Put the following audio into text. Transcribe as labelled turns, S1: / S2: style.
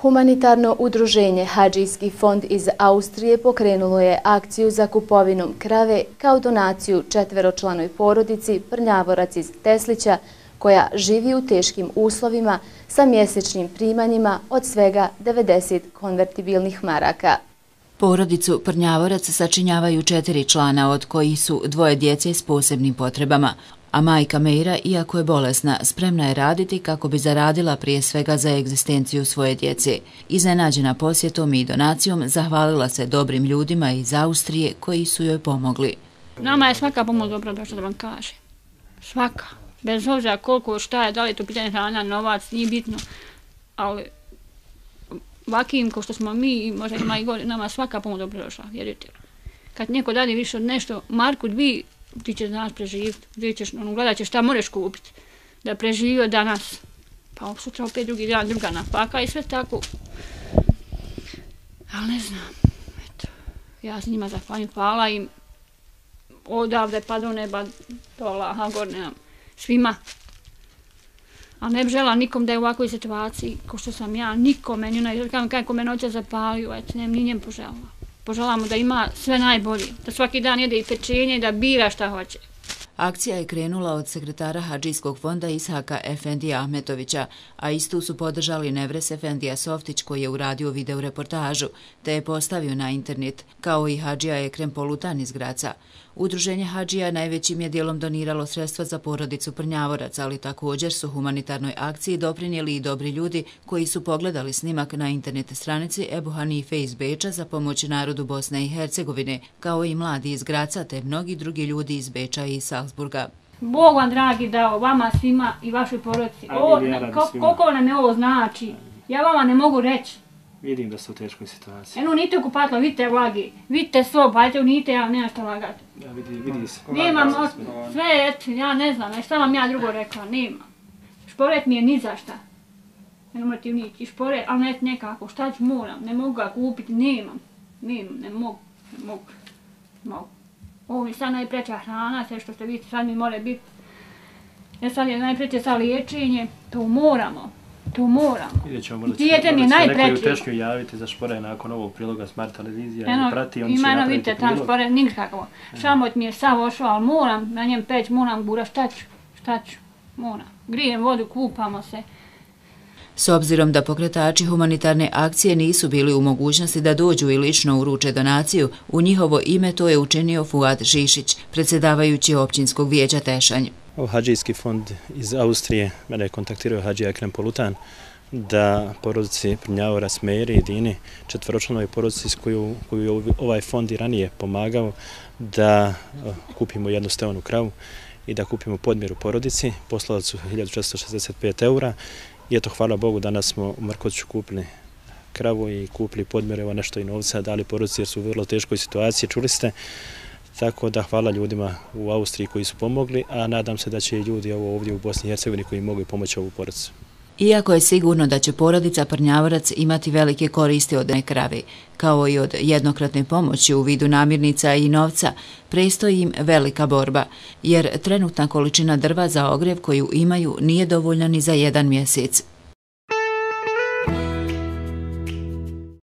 S1: Humanitarno udruženje Hadžijski fond iz Austrije pokrenulo je akciju za kupovinom krave kao donaciju četveročlanoj porodici Prnjavorac iz Teslića koja živi u teškim uslovima sa mjesečnim primanjima od svega 90 konvertibilnih maraka.
S2: Porodicu Prnjavorac sačinjavaju 4 člana, od kojih su 2 djece s posebnim potrebama, a majka Meira, iako je bolesna, spremna je raditi kako bi zaradila prije svega za egzistenciju svoje djece. Iznenađena posjetom i donacijom, zahvalila se dobrim ljudima iz Austrije koji su joj pomogli.
S3: Nama je svaka pomoć dobrodošla, da vam kažem. Svaka. Bez obzira koliko šta je, da li je to pitanje hrana, novac, nije bitno, ali vakim ko što smo mi i možda ima i gore, nama svaka pomoć dobrodošla, vjerujte. Kad neko dadi više od nešto, marku, 2, ti ćeš danas preživiti, gledat ćeš šta možeš kupiti, da preživio danas, pa sutra opet drugi dan, druga napaka i sve tako. Ali ne znam, eto, ja s njima zahvaljujem, hvala im, odavde pa do neba, do Allaha, gore nemam, svima. A ne bi žela nikom da je u ovakvoj situaciji, ko što sam ja, nikome, kako me noća zapalio, eto, ni njem poželila. Poželamo da ima sve najbolje, da svaki dan jede i pečenje i da bira šta hoće.
S2: Akcija je krenula od sekretara Hadžijskog fonda Ishaka Efendija Ahmetovića, a istu su podržali Nevres Efendija Softić koji je uradio video reportažu, te je postavio na internet, kao i Hadžija Ekrem Polutan iz Graca. Udruženje Hadžija najvećim je dijelom doniralo sredstva za porodicu Prnjavorac, ali također su humanitarnoj akciji doprinijeli i dobri ljudi koji su pogledali snimak na internet stranici Ebu Hanife iz Beča za pomoć narodu Bosne i Hercegovine, kao i mladi iz Graca te mnogi drugi ljudi iz Beča i Salzburga.
S3: Bog vam dragi dao, vama svima i vašoj porodici. Koliko nam je ovo znači, ja vama ne mogu reći.
S4: Vidim da ste u teškoj situaciji.
S3: Eno, nite okupatilo, vidite vlagi, vidite svo, pa ajte, nite, ja nemam što lagati.
S4: Ja, vidi se.
S3: Nemam, sve, eto, ja ne znam, šta vam ja drugo rekla, nemam. Šporet mi je ni za šta. Ne morate uniti, šporet, ali ne nekako, šta ću, moram, ne mogu ga kupiti, nemam, ne mogu. Ovo mi sad najpreća hrana, sve što ste vidite, sad mi more biti. Sad je najpreće sa liječenje, to moramo.
S4: Vidjet ćemo, možda
S3: će
S4: neko u teško javiti za Šporet nakon ovog priloga Smart televizija.
S3: Ima vidite tam Šporet, nikako. Šamot mi je sav ošao, ali moram na njem peć, moram gura, šta ću, moram. Grijem vodu, kupamo se.
S2: S obzirom da pokretači humanitarne akcije nisu bili u mogućnosti da dođu i lično uruče donaciju, u njihovo ime to je učinio Fuad Žišić, predsjedavajući općinskog vijeća Tešanj.
S4: Hadžijski fond iz Austrije mene je kontaktirao Hadžija Ekrem Polutan da porodici Prnjavorac, Meiri i Dini, četvoročlanoj porodici s koju ovaj fond i ranije pomagao, da kupimo jednu steonu kravu i da kupimo podmjeru porodici. Poslali su 1465 eura i eto, hvala Bogu, danas smo u Markoviću kupili kravu i kupili podmjere, evo nešto i novca, dali porodici jer su u vrlo teškoj situaciji, čuli ste. Tako da hvala ljudima u Austriji koji su pomogli, a nadam se da će i ljudi ovdje u Bosni i Hercegovini koji mogu pomoći ovu porodicu.
S2: Iako je sigurno da će porodica Prnjavorac imati velike koristi od krave, kao i od jednokratne pomoći u vidu namirnica i novca, predstoji im velika borba, jer trenutna količina drva za ogrjev koju imaju nije dovoljna ni za 1 mjesec.